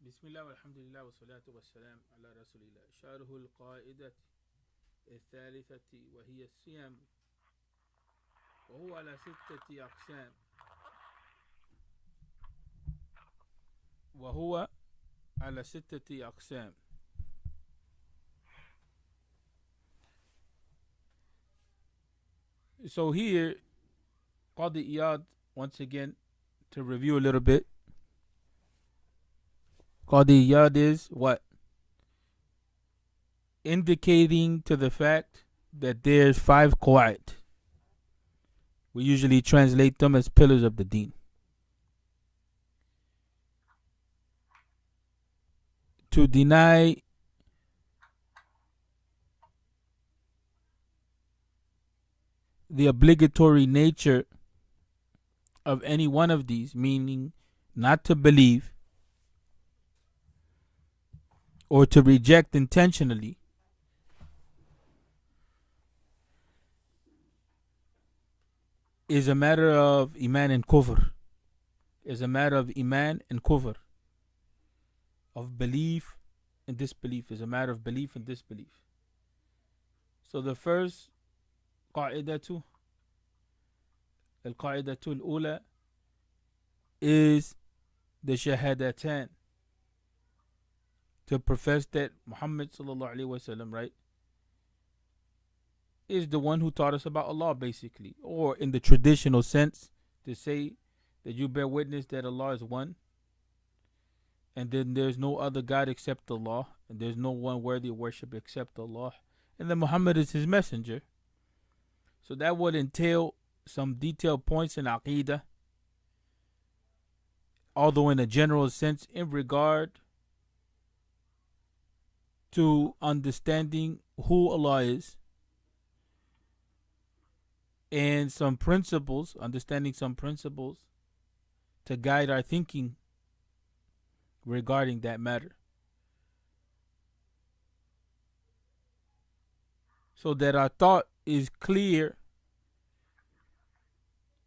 بسم الله والحمد لله والصلاة والسلام على رسول الله. شرح القاعدة الثالثة وهي الصيام، وهو على ستة أقسام. وهو على ستة أقسام. So here, Qadi Iyad, once again, to review a little bit. Qadi Iyad is what? Indicating to the fact that there's 5 Qawaid. We usually translate them as pillars of the deen. To deny the obligatory nature of any one of these, meaning not to believe or to reject intentionally, is a matter of iman and kufr. Is a matter of iman and kufr. Of belief and disbelief. Is a matter of belief and disbelief. So the first qa'idatu, al-qa'idatu al-ula, is the shahadatan. To profess that Muhammad sallallahu alaihi wasallam, right, is the one who taught us about Allah, basically. Or in the traditional sense, to say that you bear witness that Allah is one, and then there's no other God except Allah, and there's no one worthy of worship except Allah, and then Muhammad is his messenger. So that would entail some detailed points in Aqidah, although in a general sense, in regard to understanding who Allah is, and some principles, understanding some principles to guide our thinking regarding that matter, so that our thought is clear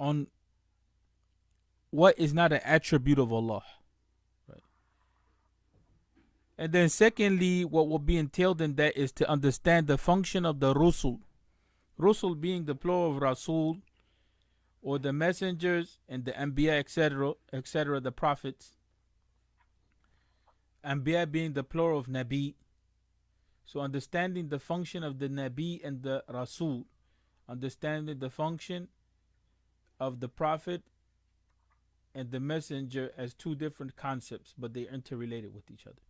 on what is not an attribute of Allah. Right. And then secondly, what will be entailed in that is to understand the function of the Rusul. Rusul being the plural of Rasul, or the messengers, and the Anbiya, etc., the prophets. Anbiya being the plural of Nabi. So understanding the function of the Nabi and the Rasul, understanding the function of the prophet and the messenger as two different concepts, but they're interrelated with each other.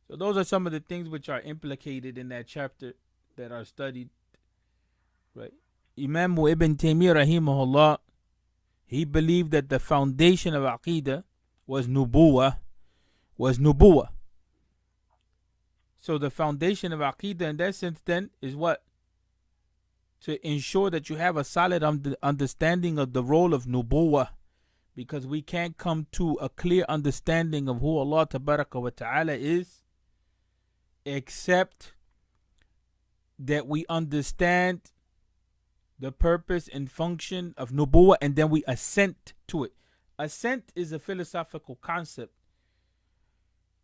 So those are some of the things which are implicated in that chapter that are studied. Right. Imam Ibn Taymiyyah rahimahullah, he believed that the foundation of Aqidah was nubuwah. So the foundation of Aqidah in that sense then is what? To ensure that you have a solid understanding of the role of nubuwah, because we can't come to a clear understanding of who Allah tabaraka wa ta'ala is except that we understand the purpose and function of nubuwah, and then we assent to it. Assent is a philosophical concept,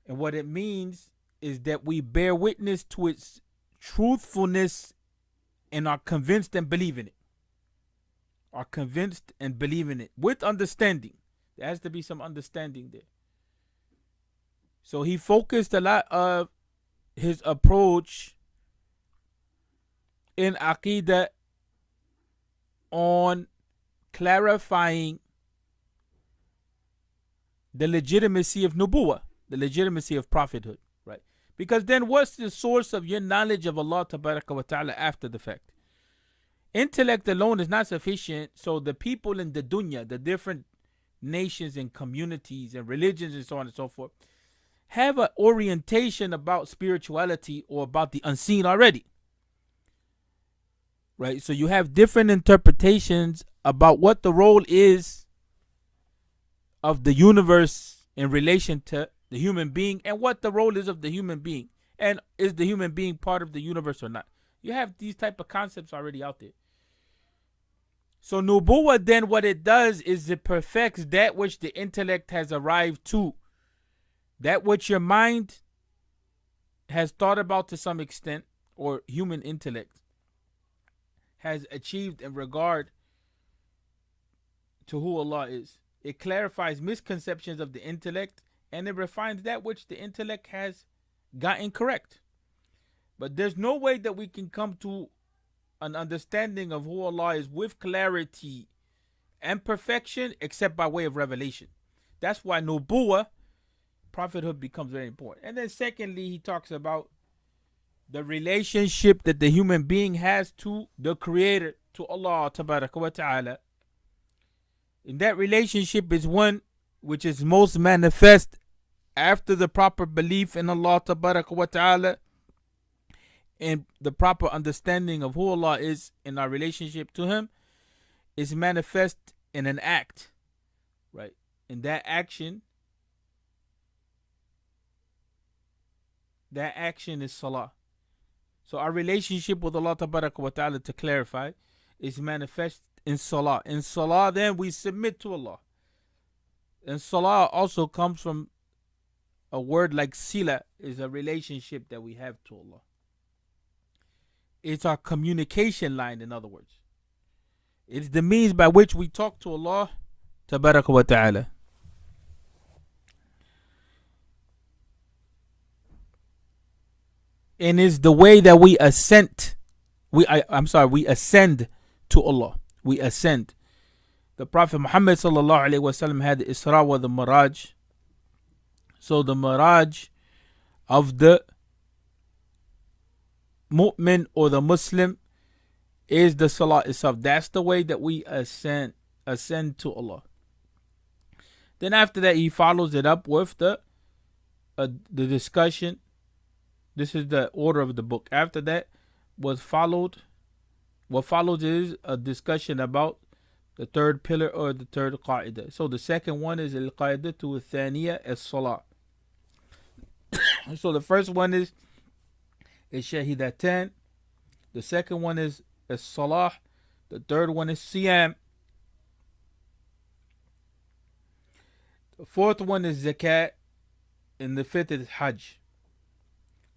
and what it means is that we bear witness to its truthfulness and are convinced and believe in it. Are convinced and believe in it with understanding. There has to be some understanding there. So he focused a lot of his approach in Aqidah on clarifying the legitimacy of nubuwah, the legitimacy of prophethood, right? Because then what's the source of your knowledge of Allah tabaraka wa ta'ala after the fact? Intellect alone is not sufficient, so the people in the dunya, the different nations and communities and religions and so on and so forth, have an orientation about spirituality or about the unseen already. Right, so you have different interpretations about what the role is of the universe in relation to the human being, and what the role is of the human being, and is the human being part of the universe or not. You have these type of concepts already out there. So nubuwwah then what it does is it perfects that which the intellect has arrived to That which your mind has thought about to some extent, or human intellect has achieved in regard to who Allah is. It clarifies misconceptions of the intellect, and it refines that which the intellect has gotten correct. But there's no way that we can come to an understanding of who Allah is with clarity and perfection except by way of revelation. That's why nubuwah, prophethood, becomes very important. And then secondly, he talks about the relationship that the human being has to the Creator, to Allah tabaraka wa ta'ala. And that relationship is one which is most manifest after the proper belief in Allah tabaraka wa ta'ala and the proper understanding of who Allah is in our relationship to Him is manifest in an act, right? And that action is salah. So our relationship with Allah tabaraka wa ta'ala, to clarify, is manifest in salah. In salah, then we submit to Allah. And salah also comes from a word like sila, is a relationship that we have to Allah. It's our communication line, in other words. It's the means by which we talk to Allah tabaraka wa ta'ala. And it's the way that we ascend. We ascend to Allah. We ascend. The Prophet Muhammad sallallahu alaihi wasallam had the Isra wa the Miraj. So the Miraj of the mu'min or the Muslim is the salah itself. That's the way that we ascend to Allah. Then after that, he follows it up with the discussion. This is the order of the book. After that, what follows is a discussion about the third pillar or the third qaida. So the second one is al-qaida to al-thaniya as-salah. So the first one is shahidatan. The second one is as-salah. The third one is siyam. The fourth one is zakat. And the fifth is hajj.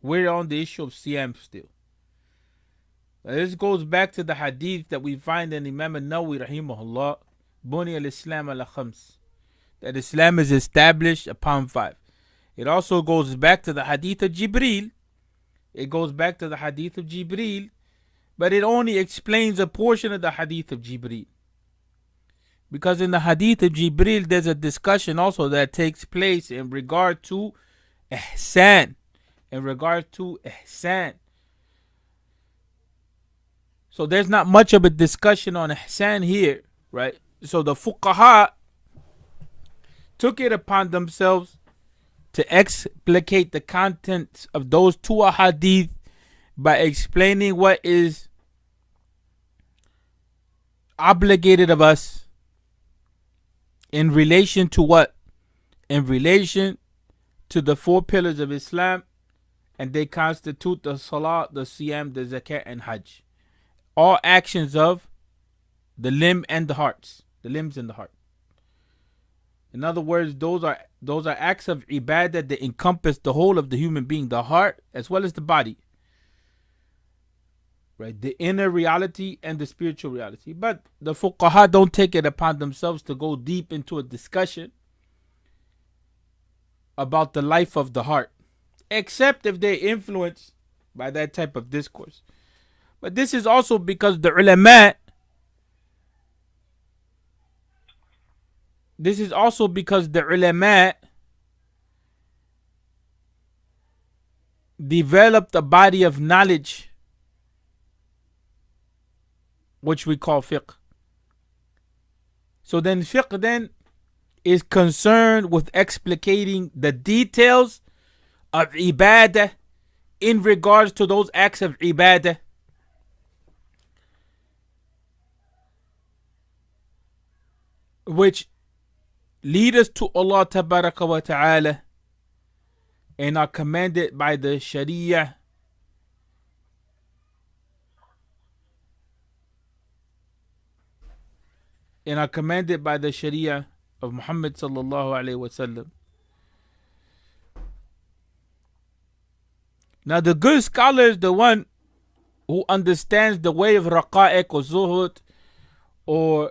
We're on the issue of siyam still. Now, this goes back to the hadith that we find in Imam al-Nawawi rahimahullah, Buni al-Islam ala khams, that Islam is established upon 5. It also goes back to the hadith of Jibreel. But it only explains a portion of the hadith of Jibreel. Because in the hadith of Jibreel, there's a discussion also that takes place in regard to ihsan. So there's not much of a discussion on ihsan here, right? So the fuqaha took it upon themselves to explicate the contents of those two hadith by explaining what is obligated of us in relation to what? In relation to the 4 pillars of Islam, and they constitute the salah, the siyam, the zakat, and hajj. All actions of the limb and the hearts, the limbs and the heart. In other words, those are acts of ibadah that encompass the whole of the human being, the heart as well as the body, right? The inner reality and the spiritual reality. But the fuqaha don't take it upon themselves to go deep into a discussion about the life of the heart, except if they're influenced by that type of discourse. But this is also because the ulama developed a body of knowledge which we call fiqh. So then fiqh then is concerned with explicating the details of ibadah in regards to those acts of ibadah which lead us to Allah tabaraka wa ta'ala and are commanded by the Sharia of Muhammad sallallahu alaihi wasallam. Now the good scholar is the one who understands the way of raqa'iq or zuhud or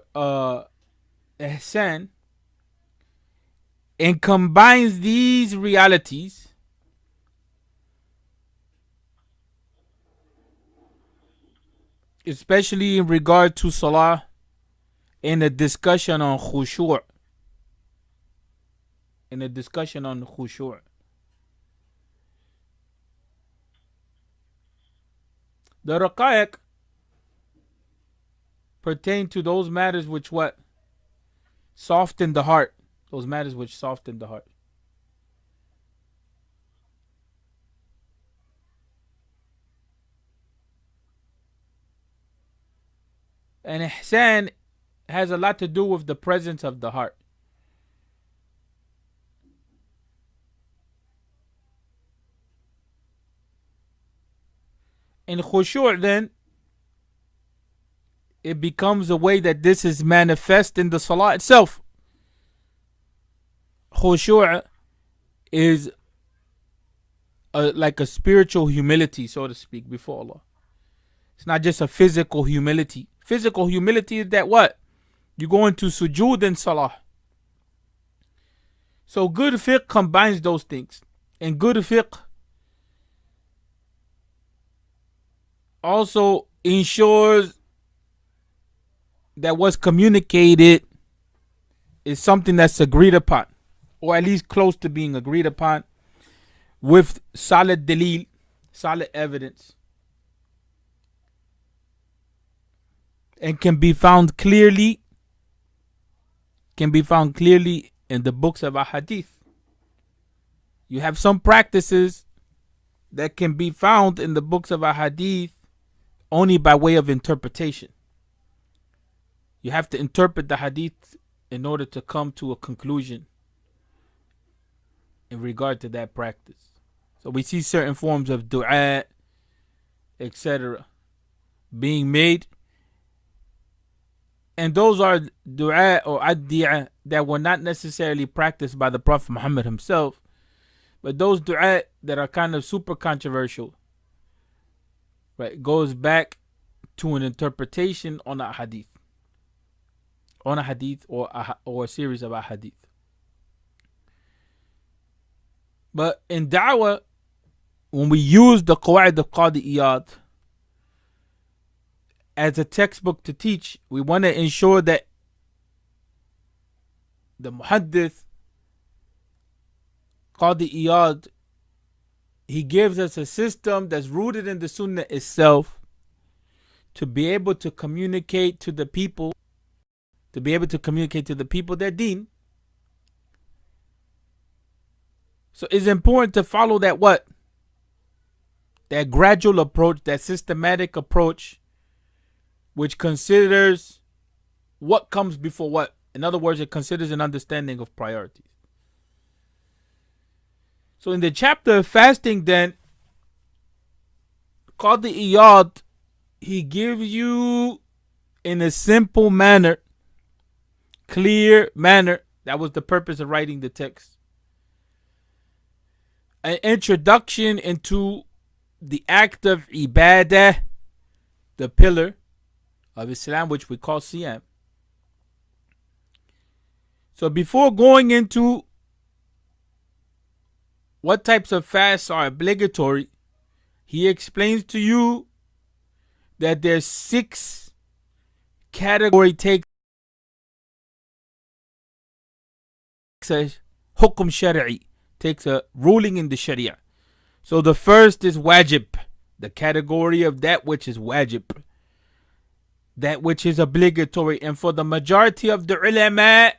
ihsan, and combines these realities especially in regard to salah in a discussion on khushu'. In a discussion on khushu'. The raqa'iq pertain to those matters which what? Soften the heart. Those matters which soften the heart. And ihsan has a lot to do with the presence of the heart. In khushu' then, it becomes a way that this is manifest in the salah itself. Khushu' is like a spiritual humility, so to speak, before Allah. It's not just a physical humility. Physical humility is that what? You go into sujood in salah. So good fiqh combines those things. And good fiqh also ensures that what's communicated is something that's agreed upon, or at least close to being agreed upon, with solid dalil, solid evidence, and can be found clearly in the books of hadith. You have some practices that can be found in the books of hadith only by way of interpretation. You have to interpret the hadith in order to come to a conclusion in regard to that practice. So we see certain forms of dua, etc., being made, and those are dua or addi'ah that were not necessarily practiced by the Prophet Muhammad himself, but those dua that are kind of super controversial, right, goes back to an interpretation on a hadith, or a series of hadith. But in da'wah, when we use the Qawaid of Qadi Iyad as a textbook to teach, we want to ensure that the muhaddith Qadi Iyad, he gives us a system that's rooted in the sunnah itself to be able to communicate to the people, their deen. So it's important to follow that what? That gradual approach, that systematic approach, which considers what comes before what. In other words, it considers an understanding of priorities. So in the chapter of fasting then, Qadi Iyad, he gives you in a simple manner, clear manner, that was the purpose of writing the text, an introduction into the act of ibadah, the pillar of Islam, which we call siyam. So before going into what types of fasts are obligatory, he explains to you that there's 6 category takes a hukum shari'i, takes a ruling in the sharia. So the first is wajib, the category of that which is wajib, that which is obligatory. And for the majority of the ulama,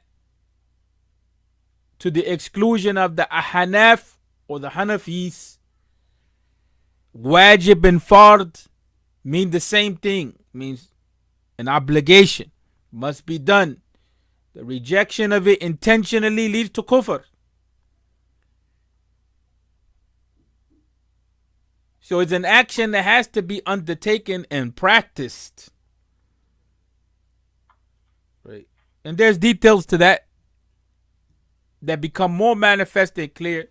to the exclusion of the ahnaf or the Hanafis, wajib and fard mean the same thing, means an obligation, must be done. The rejection of it intentionally leads to kufr. So it's an action that has to be undertaken and practiced. Right. And there's details to that become more manifest and clear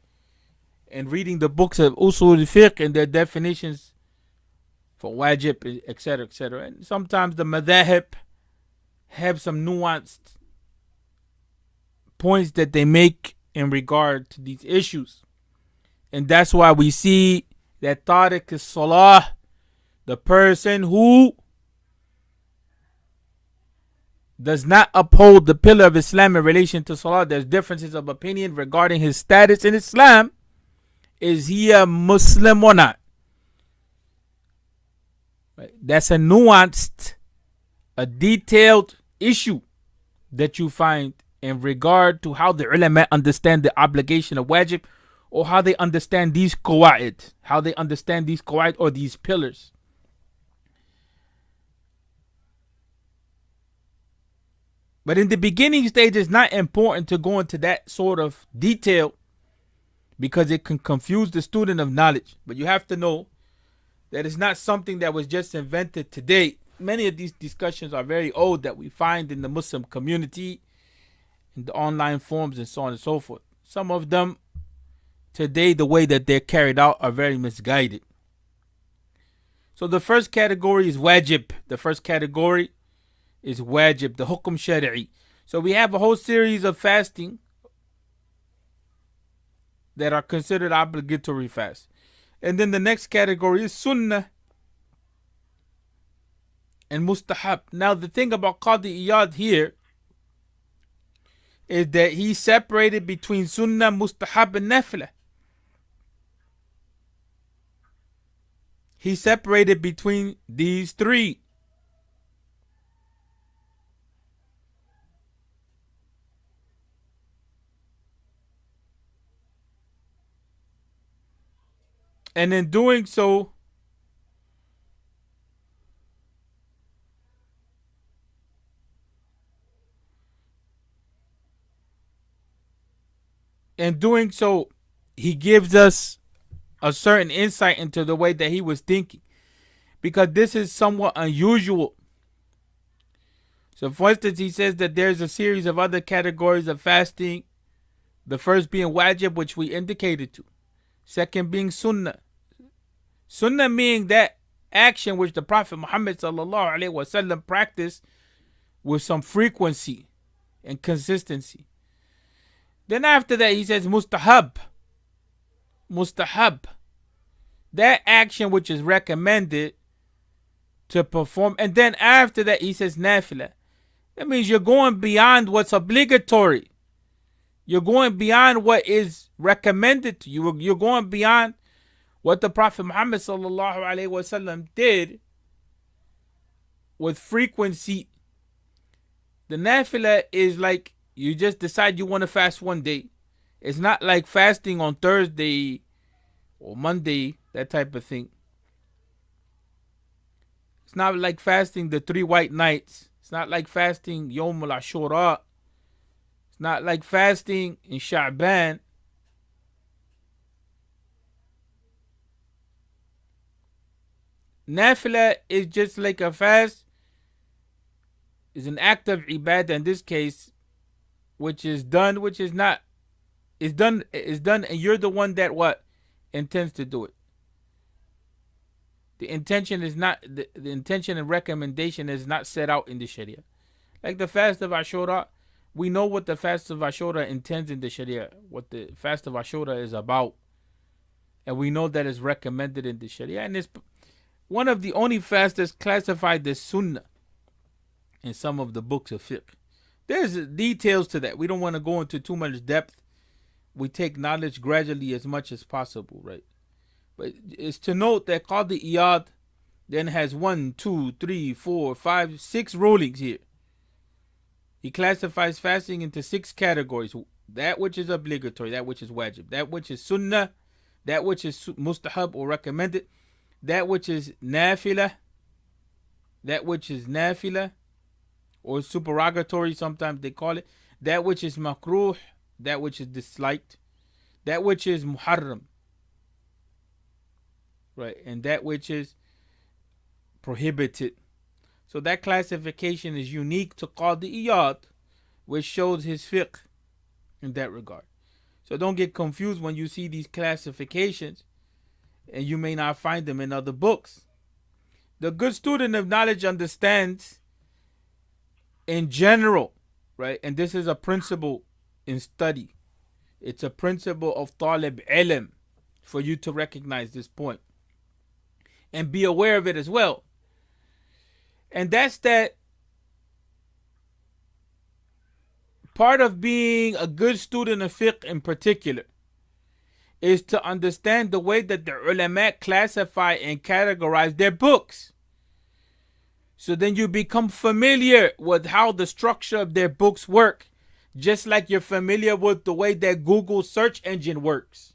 and reading the books of usul fiqh and their definitions for wajib, etc., etc. And sometimes the madhahib have some nuanced points that they make in regard to these issues. And that's why we see that tariq as-salah, the person who does not uphold the pillar of Islam in relation to salah, there's differences of opinion regarding his status in Islam. Is he a Muslim or not? Right. That's a nuanced, a detailed issue that you find in regard to how the ulama understand the obligation of wajib, or how they understand these qawaid, or these pillars. But in the beginning stage, it's not important to go into that sort of detail because it can confuse the student of knowledge. But you have to know that it's not something that was just invented today. Many of these discussions are very old that we find in the Muslim community, in the online forums and so on and so forth. Some of them today, the way that they're carried out, are very misguided. So the first category is wajib. The hukum shari'i. So we have a whole series of fasting that are considered obligatory fasts. And then the next category is sunnah and mustahab. Now the thing about Qadi Iyad here is that he separated between sunnah, mustahab, and nafilah. He separated between these three. And in doing so, he gives us a certain insight into the way that he was thinking, because this is somewhat unusual. So for instance, he says that there's a series of other categories of fasting, the first being wajib, which we indicated to, second being sunnah. Sunnah meaning that action which the Prophet Muhammad sallallahu alaihi wasallam practiced with some frequency and consistency. Then after that he says mustahab. That action which is recommended to perform. And then after that he says nafilah. That means you're going beyond what's obligatory. You're going beyond what is recommended to you. You're going beyond what the Prophet Muhammad sallallahu alaihi wasallam did with frequency. The nafilah is like you just decide you want to fast one day. It's not like fasting on Thursday or Monday, that type of thing. It's not like fasting the 3 white nights. It's not like fasting Yawm al-Ashura. It's not like fasting in Sha'ban. Nafilah is just like a fast. It's an act of ibadah in this case, which is done, and you're the one that intends to do it. The intention is not the intention and recommendation is not set out in the Sharia. Like the fast of Ashura, we know what the fast of Ashura intends in the Sharia, what the fast of Ashura is about, and we know that it's recommended in the Sharia, and it's one of the only fasts that's classified as sunnah in some of the books of fiqh. There's details to that. We don't want to go into too much depth. We take knowledge gradually as much as possible, right? But it's to note that Qadi Iyad then has 1, 2, 3, 4, 5, 6 rulings here. He classifies fasting into 6 categories. That which is obligatory, that which is wajib, that which is sunnah, that which is mustahab or recommended, that which is nafilah, or supererogatory, sometimes they call it, that which is makruh, that which is disliked, that which is muharram, right, and that which is prohibited. So that classification is unique to Qadi Iyad, which shows his fiqh in that regard. So don't get confused when you see these classifications and you may not find them in other books. The good student of knowledge understands in general, right? And this is a principle in study. It's a principle of talib ilm for you to recognize this point and be aware of it as well. And that's that part of being a good student of fiqh in particular is to understand the way that the ulama classify and categorize their books. So then you become familiar with how the structure of their books work, just like you're familiar with the way that Google search engine works.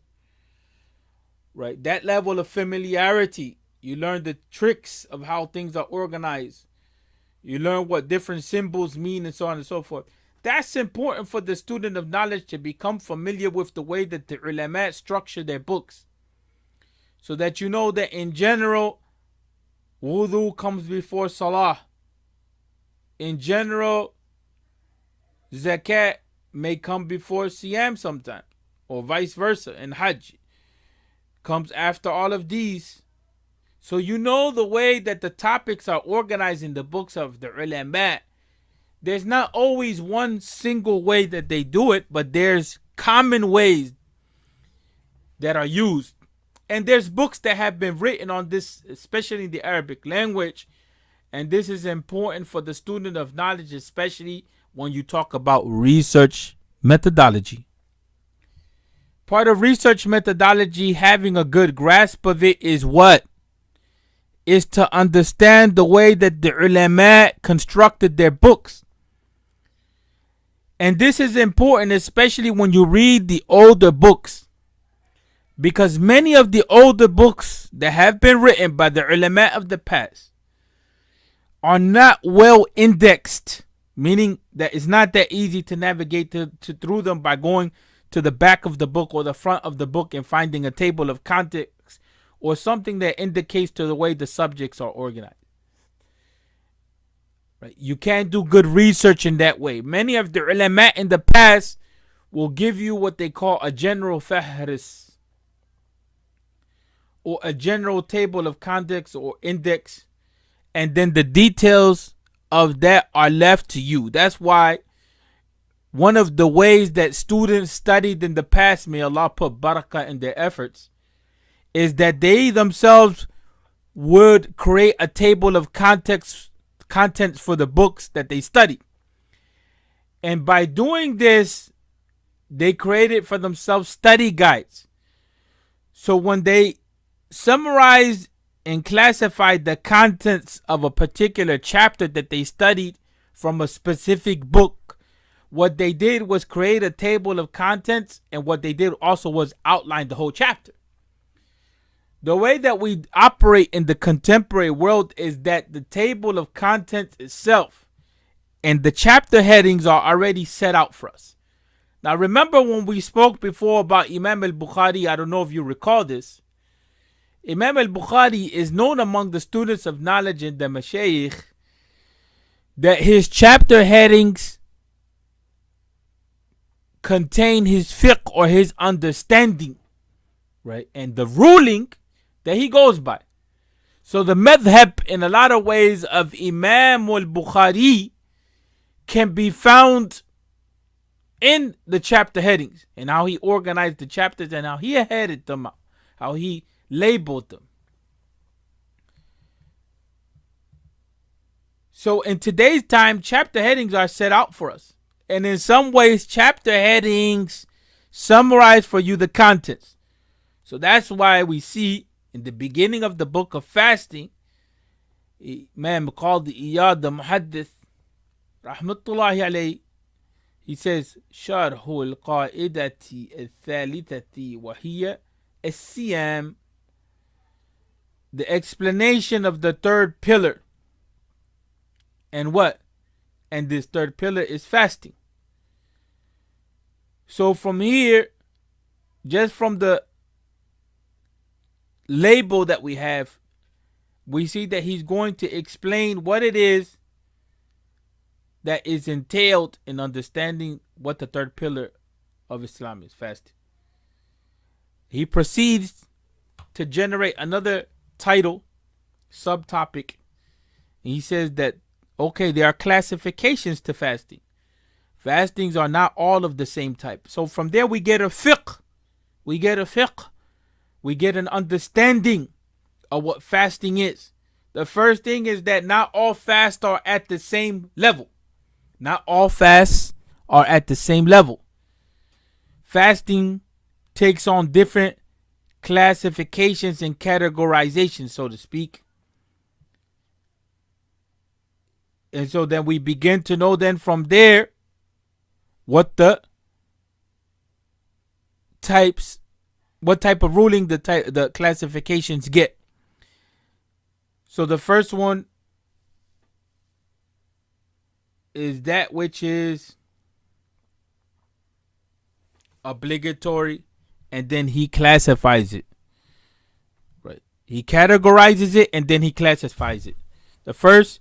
Right? That level of familiarity, you learn the tricks of how things are organized. You learn what different symbols mean and so on and so forth. That's important for the student of knowledge to become familiar with the way that the ulama structure their books. So that you know that in general, wudu comes before salah. In general, zakat may come before siyam sometimes, or vice versa. And hajj comes after all of these. So you know the way that the topics are organized in the books of the ulama. There's not always one single way that they do it, but there's common ways that are used. And there's books that have been written on this, especially in the Arabic language. And this is important for the student of knowledge, especially when you talk about research methodology. Part of research methodology, having a good grasp of it, is what? Is to understand the way that the ulama constructed their books. And this is important, especially when you read the older books. Because many of the older books that have been written by the ulama of the past are not well indexed. Meaning that it's not that easy to navigate through them by going to the back of the book or the front of the book and finding a table of contents or something that indicates to the way the subjects are organized. Right? You can't do good research in that way. Many of the ulama in the past will give you what they call a general fahris, or a general table of contents or index, and then the details of that are left to you. That's why one of the ways that students studied in the past, may Allah put barakah in their efforts, is that they themselves would create a table of contents for the books that they study. And by doing this, they created for themselves study guides. So when they summarized and classified the contents of a particular chapter that they studied from a specific book, what they did was create a table of contents, and what they did also was outline the whole chapter. The way that we operate in the contemporary world is that the table of contents itself and the chapter headings are already set out for us. Now remember when we spoke before about Imam al-Bukhari, I don't know if you recall this. Imam al-Bukhari is known among the students of knowledge in the Mashayikh that his chapter headings contain his fiqh or his understanding, right? And the ruling that he goes by. So the madhab in a lot of ways of Imam al-Bukhari can be found in the chapter headings and how he organized the chapters and how he headed them out, how he labeled them. So in today's time, chapter headings are set out for us. And in some ways, chapter headings summarize for you the contents. So that's why we see in the beginning of the book of fasting, Imam Qadi Iyad the Muhaddith, Rahmatullahi alayhi, he says, شرح القاعدة الثالثة وهي الصيام, the explanation of the third pillar. And what? And this third pillar is fasting. So from here, just from the label that we have, we see that he's going to explain what it is that is entailed in understanding what the third pillar of Islam is, fasting. he proceeds to generate another title, subtopic. And he says that, okay, there are classifications to fasting. Fastings are not all of the same type. So from there we get a fiqh. We get a fiqh. We get an understanding of what fasting is. The first thing is that not all fasts are at the same level. Not all fasts are at the same level. Fasting takes on different classifications and categorizations, so to speak. And so then we begin to know then from there what type of ruling the classifications get. So the first one is that which is obligatory, and then he classifies it. Right. He categorizes it and then he classifies it. The first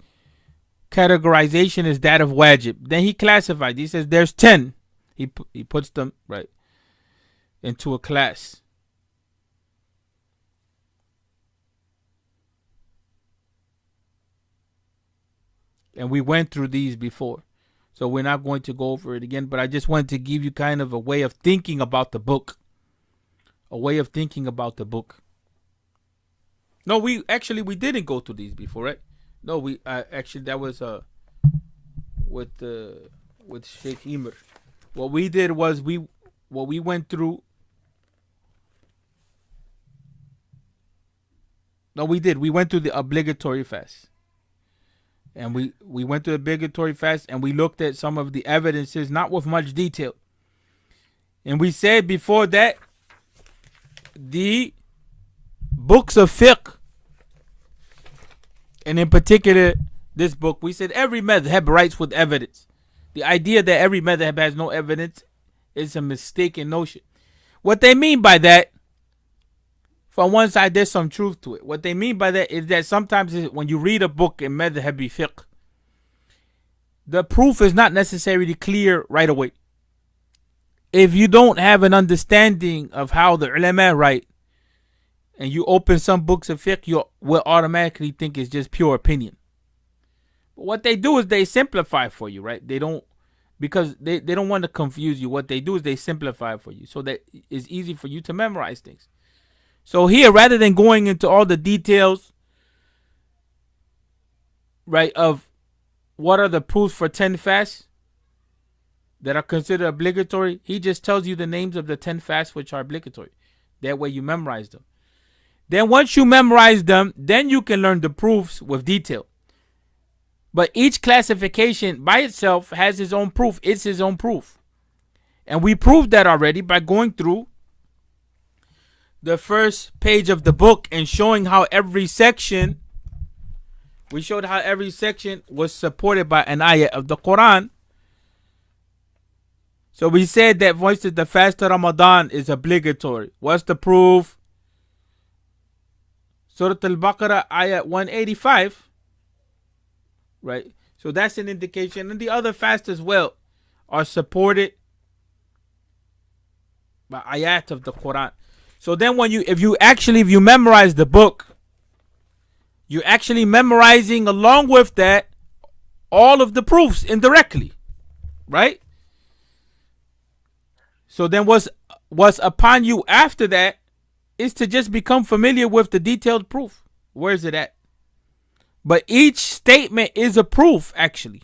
categorization is that of wajib. Then he classifies. He says there's 10. He puts them right into a class. And we went through these before, so we're not going to go over it again, but I just wanted to give you kind of a way of thinking about the book. A way of thinking about the book. No, we didn't go through these before, right? No, we actually, that was with Sheikh Emer. What we did was we went through. No, we did. We went through the obligatory fast. And we went through the obligatory fast and we looked at some of the evidences, not with much detail. And we said before that, the books of fiqh, and in particular this book, we said every madhab writes with evidence. The idea that every madhab has no evidence is a mistaken notion. What they mean by that, from one side, there's some truth to it. What they mean by that is that sometimes when you read a book in madhabi fiqh, the proof is not necessarily clear right away. If you don't have an understanding of how the ulama write, and you open some books of fiqh, you will automatically think it's just pure opinion. But what they do is they simplify for you, right? They don't, because they don't want to confuse you. What they do is they simplify for you so that it's easy for you to memorize things. So here, rather than going into all the details, right, of what are the proofs for 10 fasts that are considered obligatory, he just tells you the names of the 10 fasts which are obligatory. That way you memorize them. Then once you memorize them, then you can learn the proofs with detail. But each classification by itself has its own proof. It's its own proof. And we proved that already by going through the first page of the book and showing how every section, we showed how every section was supported by an ayah of the Quran. So we said that, for instance, the fast of Ramadan is obligatory. What's the proof? Surah Al-Baqarah, ayah 185. Right? So that's an indication. And the other fasts as well are supported by ayat of the Quran. So then if you memorize the book, you're actually memorizing along with that all of the proofs indirectly. Right? So then what's upon you after that is to just become familiar with the detailed proof. Where is it at? But each statement is a proof, actually.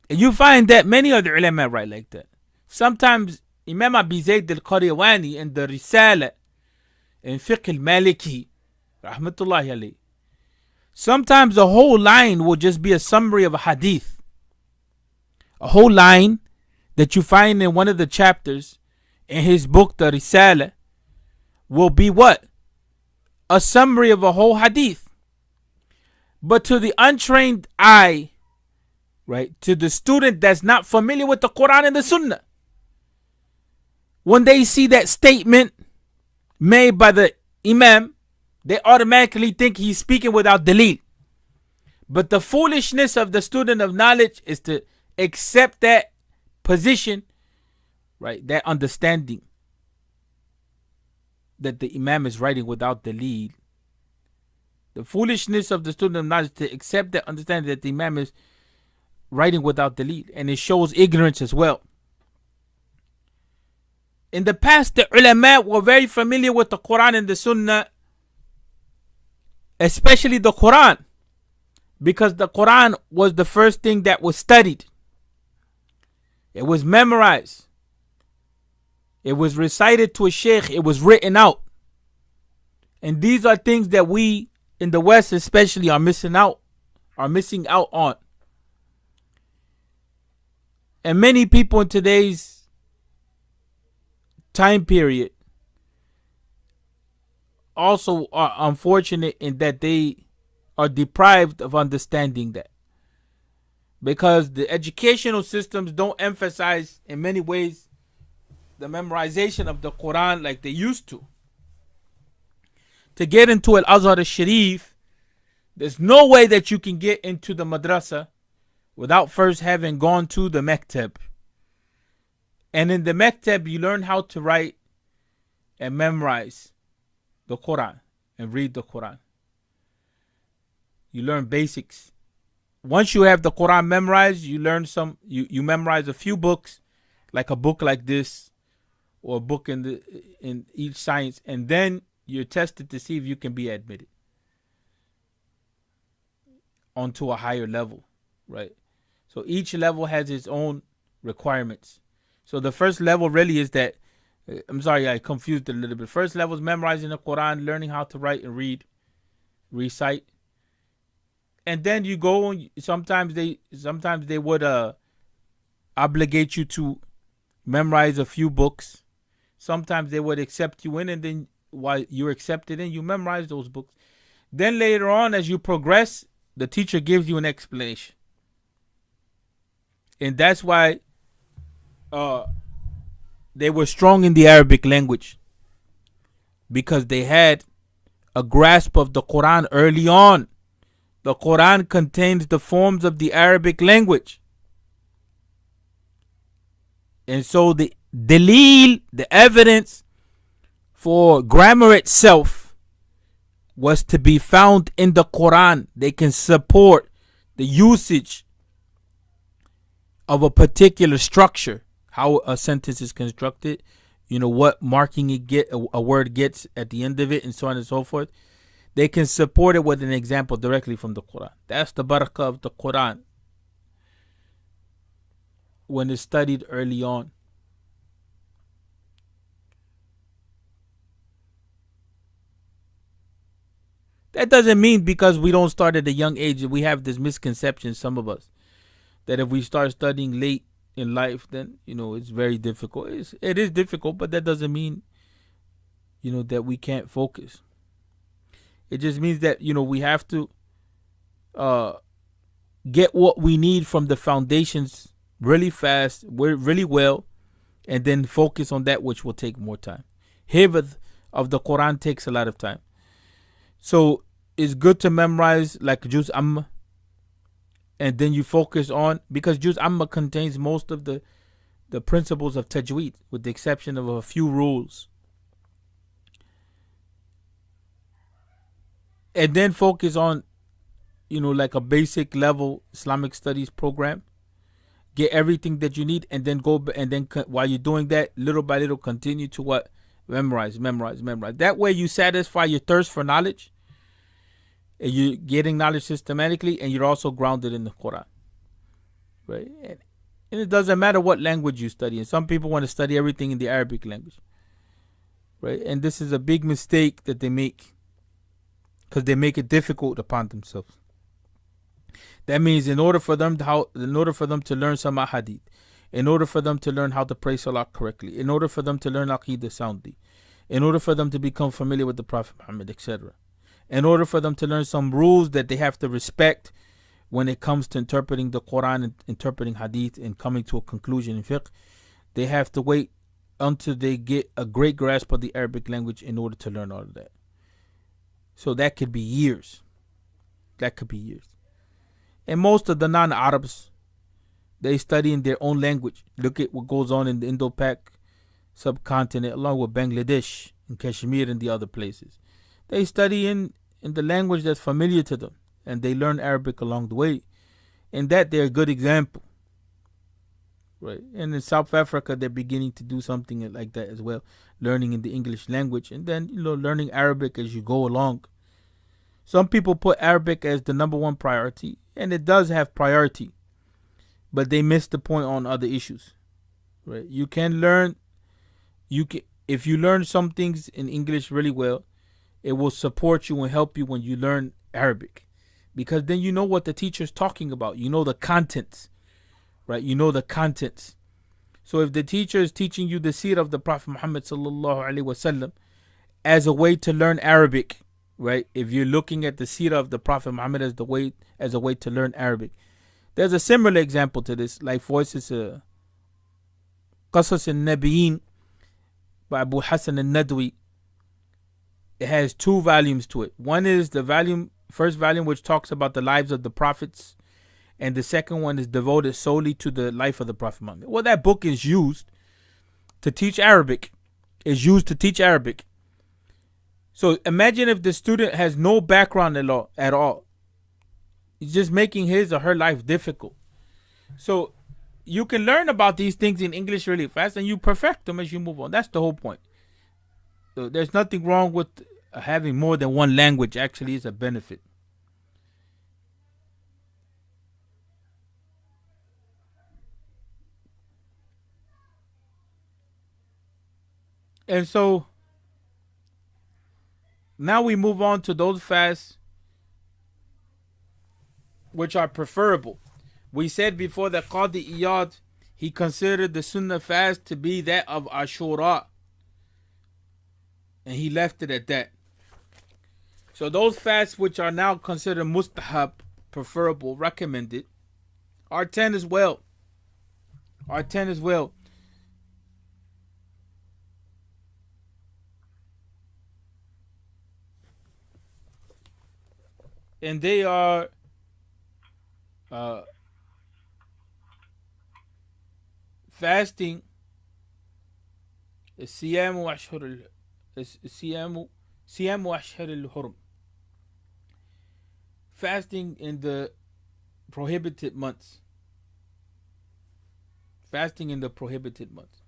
And you find that many of the ulama write like that. Sometimes Imam Abi Zayd al-Qarawani in the Risala in Fiqh al-Maliki, rahmatullahi alayhi, sometimes a whole line will just be a summary of a hadith. A whole line that you find in one of the chapters in his book, the Risala, will be what? A summary of a whole hadith. But to the untrained eye, right, to the student that's not familiar with the Quran and the Sunnah, when they see that statement made by the Imam, they automatically think he's speaking without dalil. But the foolishness of the student of knowledge is to accept that position, right, that understanding. that the Imam is writing without dalil. The foolishness of the student of knowledge to accept that understanding that the Imam is writing without dalil, and it shows ignorance as well. In the past, the ulama were very familiar with the Quran and the Sunnah, especially the Quran, because the Quran was the first thing that was studied. It was memorized. It was recited to a sheikh. It was written out. And these are things that we in the West especially are missing out on. And many people in today's time period also are unfortunate in that they are deprived of understanding that, because the educational systems don't emphasize in many ways the memorization of the Quran like they used to. To get into Al-Azhar al-Sharif, there's no way that you can get into the madrasa without first having gone to the maktab. And in the maktab, you learn how to write and memorize the Quran and read the Quran. You learn basics. Once you have the Quran memorized, you learn you memorize a few books, like a book like this, or a book in each science, and then you're tested to see if you can be admitted onto a higher level, right? So each level has its own requirements. So the first level really is that, I'm sorry, I confused it a little bit. First level is memorizing the Quran, learning how to write and read, recite. And then you go, sometimes they would obligate you to memorize a few books. Sometimes they would accept you in, and then while you're accepted in, you memorize those books. Then later on, as you progress, the teacher gives you an explanation. And that's why they were strong in the Arabic language, because they had a grasp of the Quran early on. The Quran contains the forms of the Arabic language. And so the dalil, the evidence for grammar itself, was to be found in the Quran. They can support the usage of a particular structure, how a sentence is constructed, what marking a word gets at the end of it, and so on and so forth. They can support it with an example directly from the Quran. That's the barakah of the Quran when it's studied early on. That doesn't mean because we don't start at a young age, we have this misconception, some of us, that if we start studying late in life, then, it's very difficult. It is difficult, but that doesn't mean, that we can't focus. It just means that, we have to get what we need from the foundations really fast, really well, and then focus on that which will take more time. Hifz of the Quran takes a lot of time. So it's good to memorize like Juz Amma, and then you focus on, because Juz Amma contains most of the principles of Tajweed, with the exception of a few rules. And then focus on, like a basic level Islamic studies program. Get everything that you need, and then while you're doing that, little by little, continue to what? Memorize. That way you satisfy your thirst for knowledge, and you're getting knowledge systematically, and you're also grounded in the Quran, right? And it doesn't matter what language you study. And some people want to study everything in the Arabic language, right? And this is a big mistake that they make, because they make it difficult upon themselves. That means in order for them to learn some hadith, in order for them to learn how to pray salah correctly, in order for them to learn aqidah soundly, in order for them to become familiar with the Prophet Muhammad, etc., in order for them to learn some rules that they have to respect when it comes to interpreting the Quran and interpreting hadith and coming to a conclusion in fiqh, they have to wait until they get a great grasp of the Arabic language in order to learn all of that. So that could be years. And most of the non-Arabs, they study in their own language. Look at what goes on in the Indo-Pak subcontinent, along with Bangladesh in Kashmir and the other places. They study in the language that's familiar to them, and they learn Arabic along the way. In that, they're a good example, right? And in South Africa, they're beginning to do something like that as well, learning in the English language, and then learning Arabic as you go along. Some people put Arabic as the number one priority, and it does have priority, but they miss the point on other issues, right? You can learn, you can if you learn some things in English really well, it will support you and help you when you learn Arabic, because then you know what the teacher's talking about. You know the contents, right? You know the contents. So if the teacher is teaching you the seerah of the Prophet Muhammad sallallahu alaihi wasallam as a way to learn Arabic, right? If you're looking at the seerah of the Prophet Muhammad as a way to learn Arabic, there's a similar example to this, like for instance, Qasas al-Nabiyin by Abu Hassan al-Nadwi. It has 2 volumes to it. One is the first volume, which talks about the lives of the prophets, and the second one is devoted solely to the life of the Prophet Muhammad. Well, that book is used to teach Arabic. Is used to teach Arabic. So imagine if the student has no background at all. It's just making his or her life difficult. So you can learn about these things in English really fast, and you perfect them as you move on. That's the whole point. So there's nothing wrong with having more than one language. Actually, is a benefit. And so now we move on to those fasts which are preferable. We said before that Qadi Iyad, he considered the Sunnah fast to be that of Ashura, and he left it at that. So those fasts which are now considered mustahab, preferable, recommended, are 10 as well. Are 10 as well. And they are fasting, الصيام وأشهر الحرم, fasting in the prohibited months. Fasting in the prohibited months.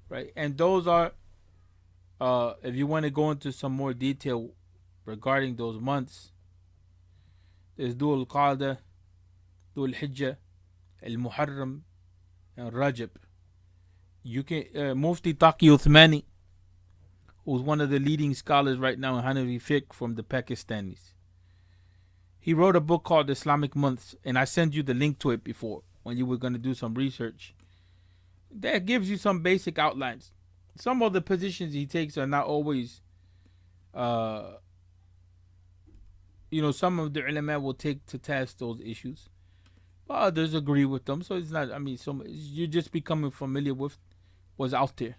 Right? And those are, if you want to go into some more detail regarding those months, there's Dhul Qa'dah, Dhul Hijjah, Al Muharram, and Rajab. You can Mufti Taqi Uthmani, who's one of the leading scholars right now in Hanafi Fiqh from the Pakistanis. He wrote a book called Islamic Months, and I sent you the link to it before when you were going to do some research. That gives you some basic outlines. Some of the positions he takes are not always, some of the ulama will take to task those issues. But others agree with them. So it's not, you're just becoming familiar with what's out there.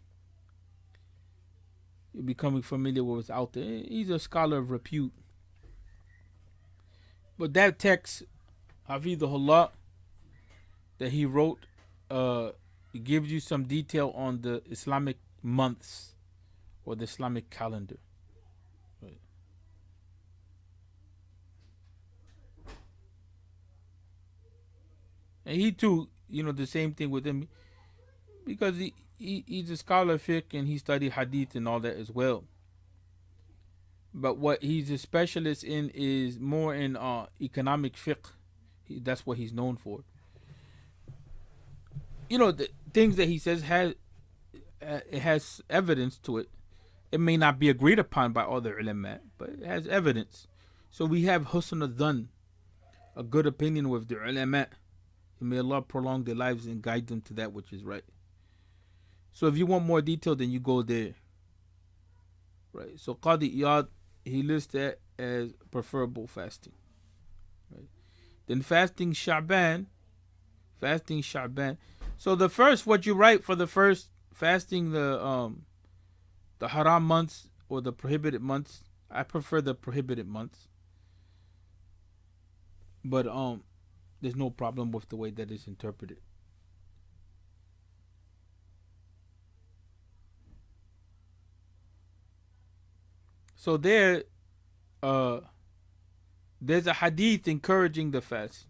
You're becoming familiar with what's out there. He's a scholar of repute. But that text, Hafidhullah, that he wrote, it gives you some detail on the Islamic months or the Islamic calendar. Right. And he too, the same thing with him, because he's a scholar of fiqh and he studied hadith and all that as well. But what he's a specialist in is more in economic fiqh. That's what he's known for. The things that he says it has evidence to it. It may not be agreed upon by other ulama, but it has evidence. So we have husn al-dhan, a good opinion with the ulama. And may Allah prolong their lives and guide them to that which is right. So if you want more detail, then you go there. Right. So Qadi Iyad, he lists that as preferable fasting. Right. Then fasting Sha'ban. So the first, what you write for the first fasting, the haram months or the prohibited months, I prefer the prohibited months. But there's no problem with the way that it's interpreted. So uh, there's a hadith encouraging the fast.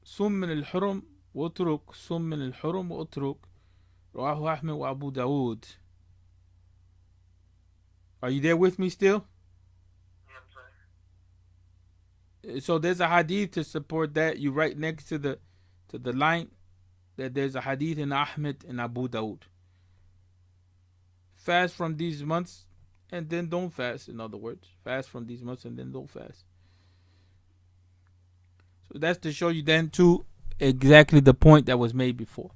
صم من الحرم واترك صم من الحرم واترك رواه أحمد وأبو داود. Are you there with me still? So there's a hadith to support that. You right next to the line that there's a hadith in Ahmed and Abu Dawood. Fast from these months and then don't fast. In other words, fast from these months and then don't fast. So that's to show you then too exactly the point that was made before.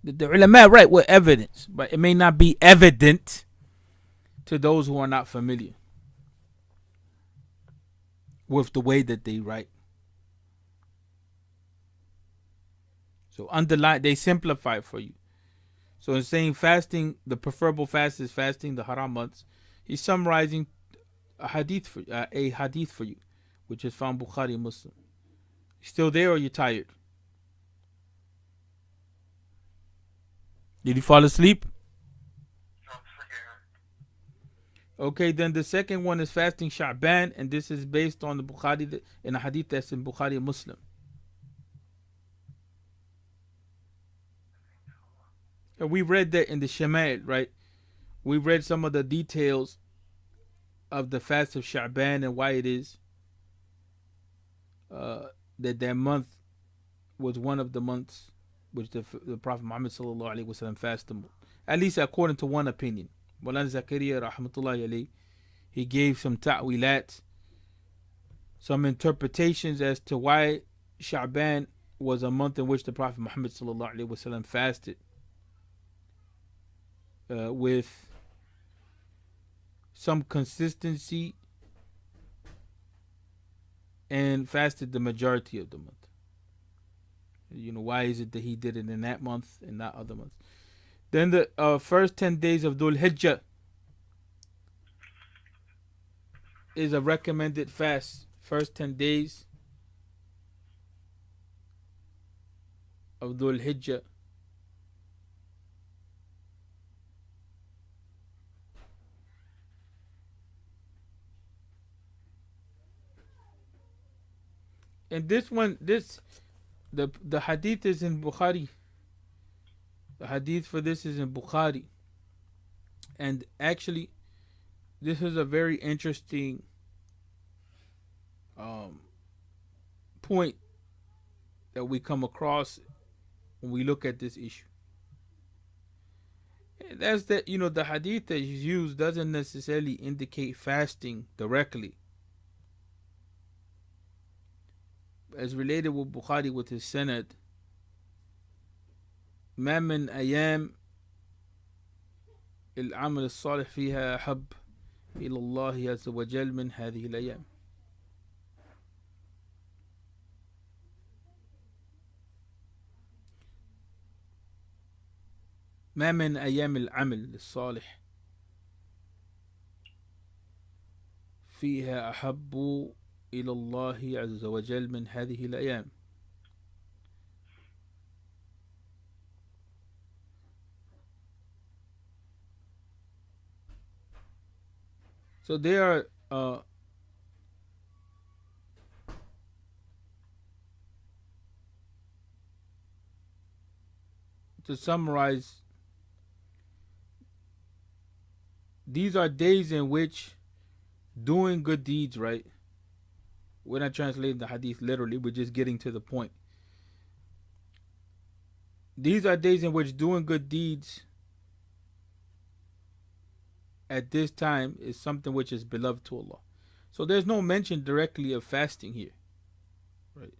The ulama right with evidence, but it may not be evident to those who are not familiar with the way that they write. So underline, they simplify for you. So in saying fasting, the preferable fast is fasting the haram months. He's summarizing a hadith for you, which is found Bukhari and Muslim. You still there or you tired? Did you fall asleep? Okay, then the second one is fasting Sha'ban, and this is based on the Bukhari in a hadith that's in Bukhari and Muslim. And we read that in the Shama'il, right? We read some of the details of the fast of Sha'ban and why it is that month was one of the months which the Prophet Muhammad sallallahu alaihi wasallam fasted. At least according to one opinion. Mawlana Zakaria rahmatullahi alayhi, he gave some ta'wilat, some interpretations as to why Sha'ban was a month in which the Prophet Muhammad sallallahu alaihi wasallam fasted with some consistency and fasted the majority of the month. Why is it that he did it in that month and not other months? Then the first 10 days of Dhul Hijjah is a recommended fast. First 10 days of Dhul Hijjah. And the hadith is in Bukhari. The hadith for this is in Bukhari. And actually, this is a very interesting point that we come across when we look at this issue. And that's that, the hadith that is used doesn't necessarily indicate fasting directly. As related with Bukhari with his sanad, ما من أيام العمل الصالح فيها أحب إلى الله عز وجل من هذه الأيام. ما من أيام العمل الصالح فيها أحب إلى الله عز وجل من هذه الأيام. So there are to summarize, these are days in which doing good deeds, right? We're not translating the hadith literally, we're just getting to the point. These are days in which doing good deeds at this time is something which is beloved to Allah. So there's no mention directly of fasting here, right?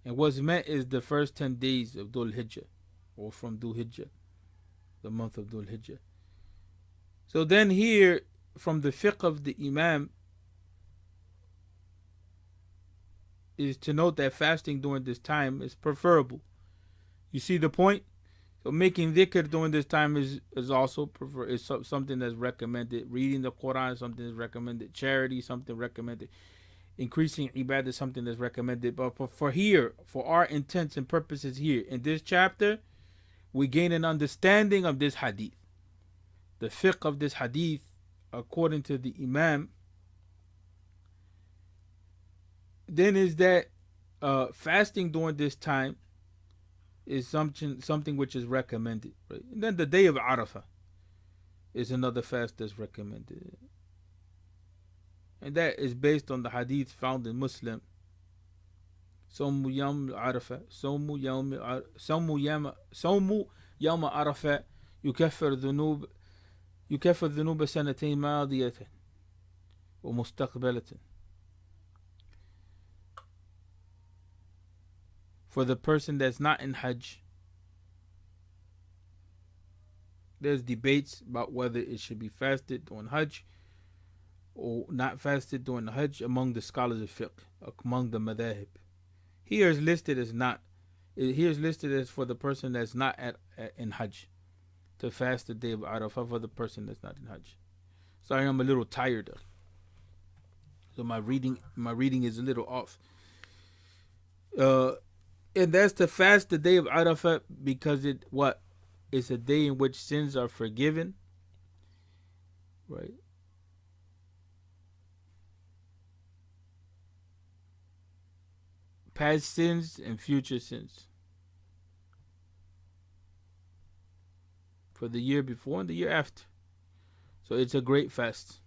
And what's meant is the first 10 days of Dhul Hijjah, or from Dhul Hijjah, the month of Dhul Hijjah. So then here, from the fiqh of the Imam, is to note that fasting during this time is preferable. You see the point? So making dhikr during this time is also something that's recommended. Reading the Quran is something that's recommended. Charity is something recommended. increasing ibadah is something that's recommended. But for here, for our intents and purposes here in this chapter, we gain an understanding of this hadith. The fiqh of this hadith, according to the Imam, then is that fasting during this time is something which is recommended. Right? And then the day of Arafah is another fast that's recommended. And that is based on the hadith found in Muslim. صوم يوم عرفة صوم يوم عرفة يكفر ذنوب سنتين ماضية ومستقبلة. For the person that's not in Hajj, there's debates about whether it should be fasted during Hajj or not fasted during the Hajj among the scholars of fiqh, among the madhahib. Here is listed as not. Here is listed as for the person that's not in Hajj, to fast the day of Arafah for the person that's not in Hajj. Sorry, I'm a little tired, so my reading is a little off. And that's to fast the day of Arafah because it's a day in which sins are forgiven, right? Past sins and future sins for the year before and the year after. So it's a great fast.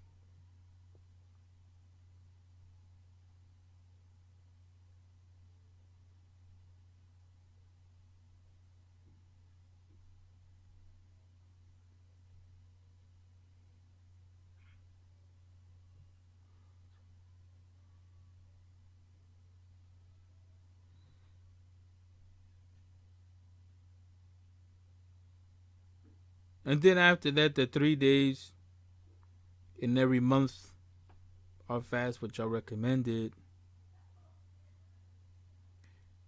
And then after that, the 3 days in every month are fast, which are recommended.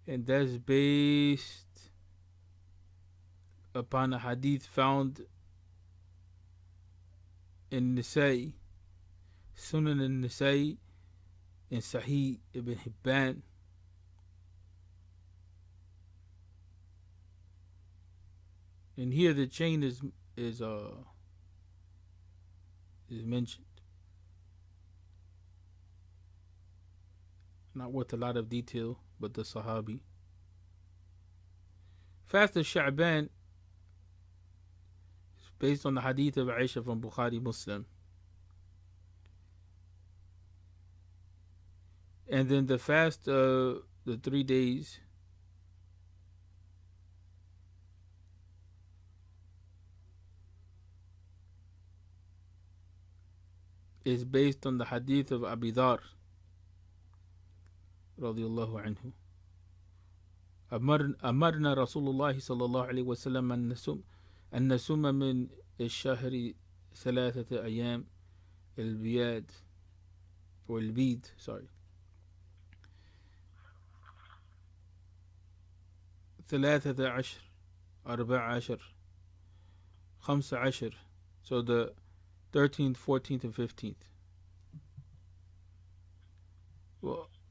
And that's based upon a hadith found in Nisa'i, Sunan al-Nisa'i, in Sahih ibn Hibban. And here the chain is mentioned. Not worth a lot of detail, but the Sahabi. Fast of Sha'ban is based on the hadith of Aisha from Bukhari Muslim. And then the fast of the 3 days is based on the hadith of Abi Dhar radiyallahu anhu. أمرنا رسول الله صلى الله عليه وسلم أن نصوم من الشهر 3 أيام البياد والبيد 13 14 15. So the 13th, 14th, and 15th.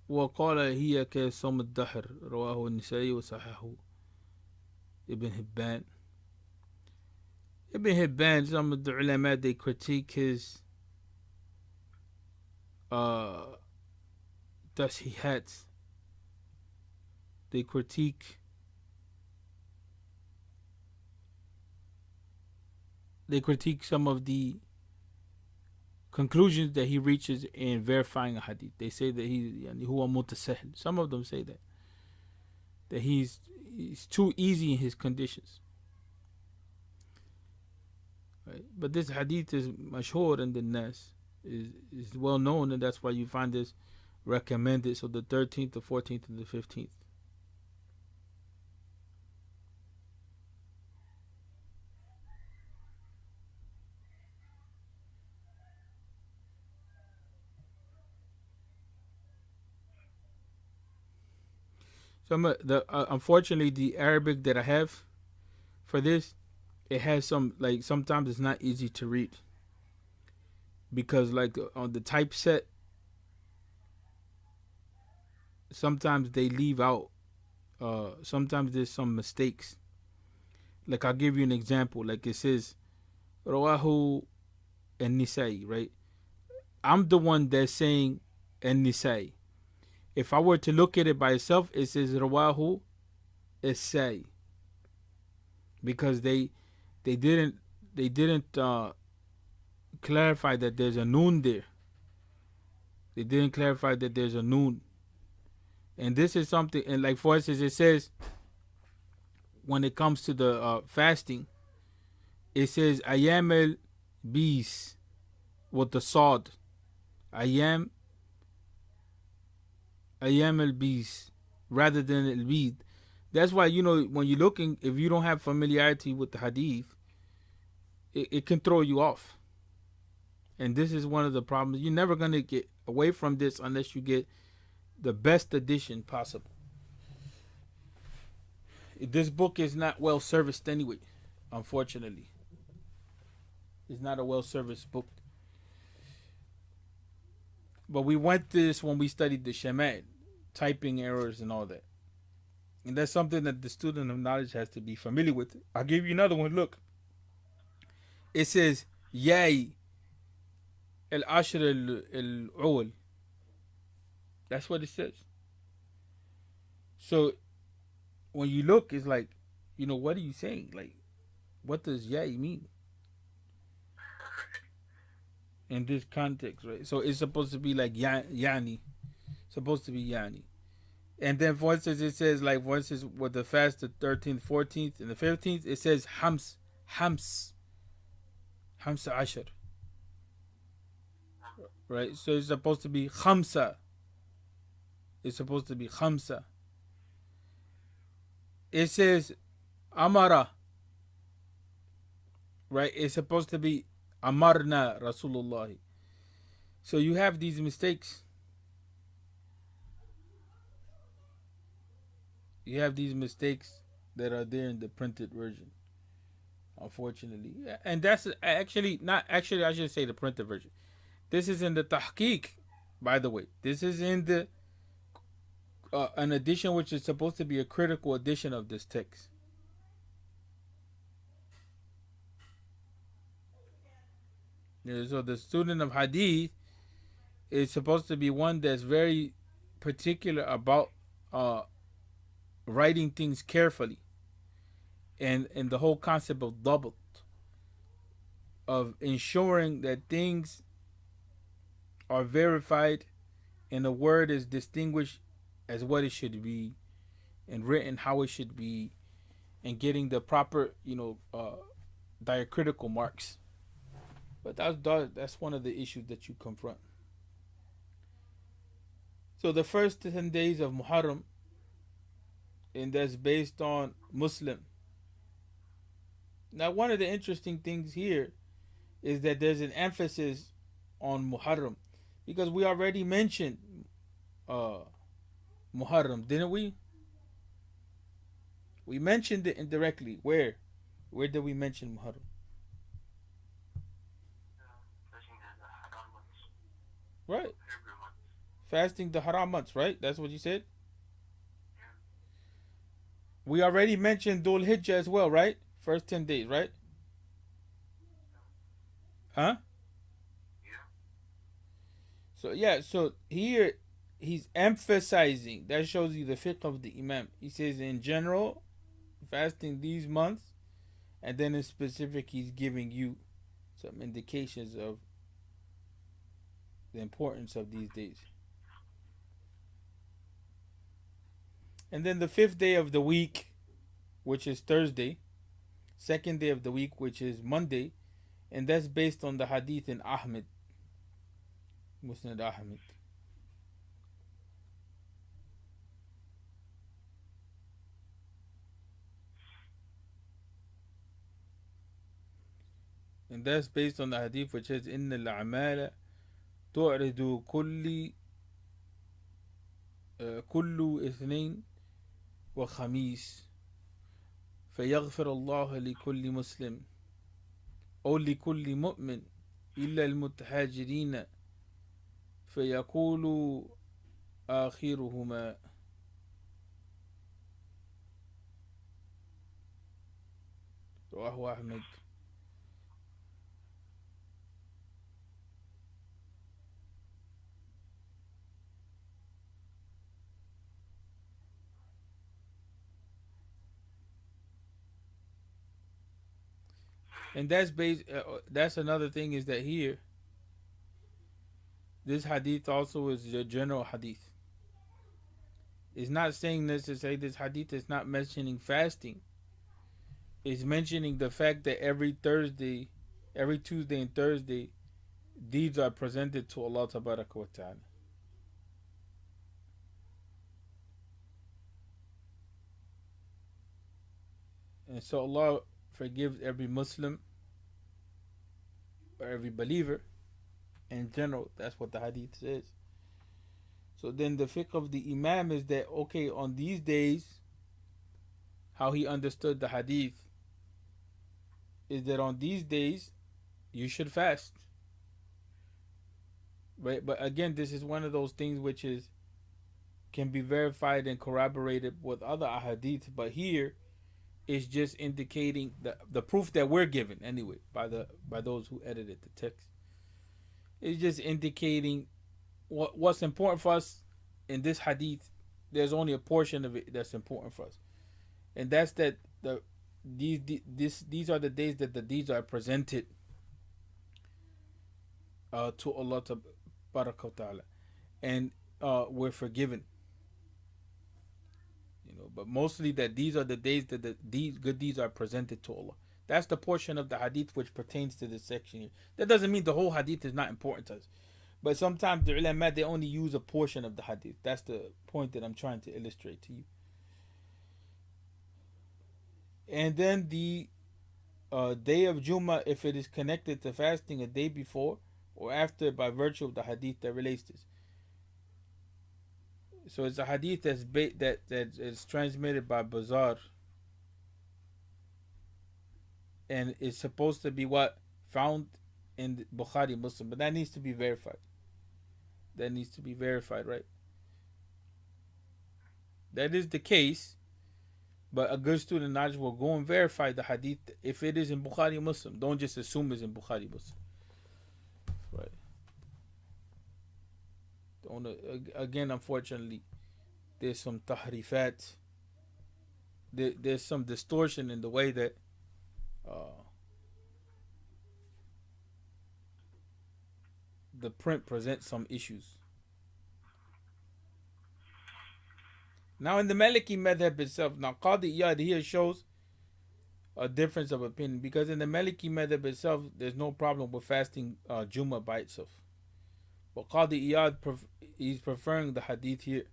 وقال هي كصوم الدهر رواه النسائي وصححه Ibn Hibban. Ibn Hibban, some of the ulama, they critique his tashihat. They critique some of the conclusions that he reaches in verifying a hadith. They say that huwa mutasahil. Some of them say that he's too easy in his conditions. Right? But this hadith is mashhur in the nas, is well known, and that's why you find this recommended. So the 13th, the 14th, and the 15th. Unfortunately, the Arabic that I have for this, it has sometimes it's not easy to read because on the typeset sometimes they leave out. Sometimes there's some mistakes. Like I'll give you an example. Like it says Rawahu and Nisai, right? I'm the one that's saying and Nisai. If I were to look at it by itself, it says Rawahu Isai, because they didn't they didn't clarify that there's a noon there. They didn't clarify that there's a noon. And this is something, and like for instance, it says when it comes to the fasting, it says ayam el bis with the sod. Ayam ayam el bis rather than el bid. That's why, when you're looking, if you don't have familiarity with the hadith, it can throw you off. And this is one of the problems. You're never gonna get away from this unless you get the best edition possible. This book is not well serviced anyway, unfortunately. It's not a well serviced book. But we went this when we studied the Shamat, typing errors and all that. And that's something that the student of knowledge has to be familiar with. I'll give you another one. Look. It says, Yay el Ashr el Ul. That's what it says. So when you look, it's like, what are you saying? Like, what does Yay mean in this context, right? So it's supposed to be like Yani. Supposed to be Yani. And then, for instance, it says, like, for instance, with the fast, the 13th, 14th, and the 15th, it says Hams Ashar. Right? So it's supposed to be Khamsa. It's supposed to be Khamsa. It says Amara. Right? It's supposed to be Amarna Rasulullah. So you have these mistakes. You have these mistakes that are there in the printed version, unfortunately. And that's actually not actually. I should say the printed version. This is in the tahqiq, by the way. This is in the an edition which is supposed to be a critical edition of this text. So the student of hadith is supposed to be one that's very particular about writing things carefully, and the whole concept of double, of ensuring that things are verified and the word is distinguished as what it should be and written how it should be, and getting the proper diacritical marks. But that's one of the issues that you confront. So the first 10 days of Muharram, and that's based on Muslim. Now, one of the interesting things here is that there's an emphasis on Muharram, because we already mentioned Muharram, didn't we? We mentioned it indirectly. Where did we mention Muharram? Right. Fasting the haram months, right? That's what you said? We already mentioned Dhul Hijjah as well, right? First 10 days, right? Huh? So here he's emphasizing, that shows you the fiqh of the Imam. He says in general, fasting these months, and then in specific he's giving you some indications of the importance of these days. And then the 5th day of the week, which is Thursday, 2nd day of the week, which is Monday, and that's based on the hadith in Ahmed, Musnad Ahmed. And that's based on the hadith which says, إن الأعمال تعرض كل اثنين وخميس فيغفر الله لكل مسلم أو لكل مؤمن إلا المتهاجرين فيقول آخرهما. رواه أحمد. And that's based. That's another thing is that here this hadith also is a general hadith. It's not saying this to say this hadith is not mentioning fasting. It's mentioning the fact that every Thursday, every Tuesday and Thursday, deeds are presented to Allah Tabaraka wa Ta'ala. And so Allah forgives every Muslim or every believer in general. That's what the hadith says. So then the fiqh of the Imam is that, okay, on these days, how he understood the hadith is that on these days you should fast. Right? But again, this is one of those things which is can be verified and corroborated with other ahadith, but here it's just indicating the proof that we're given anyway by those who edited the text. It's just indicating what's important for us in this hadith. There's only a portion of it that's important for us, and that's that these are the days that the deeds are presented to Allah Ta'ala, and we're forgiven. But mostly that these are the days that these good deeds are presented to Allah. That's the portion of the hadith which pertains to this section here. That doesn't mean the whole hadith is not important to us. But sometimes the ulama, they only use a portion of the hadith. That's the point that I'm trying to illustrate to you. And then the day of Jummah, if it is connected to fasting a day before or after by virtue of the hadith that relates to this. So it's a hadith that is transmitted by Bazar, and it's supposed to be what found in Bukhari Muslim, but that needs to be verified. That needs to be verified, right? That is the case, but a good student knowledge will go and verify the hadith if it is in Bukhari Muslim. Don't just assume it's in Bukhari Muslim, right? Again, unfortunately, there's some tahrifat. There's some distortion in the way that the print presents some issues. Now, in the Maliki madhab itself, now Qadi Iyad here shows a difference of opinion, because in the Maliki madhab itself, there's no problem with fasting Jummah by itself. But Qadi Iyad, he's preferring the hadith here.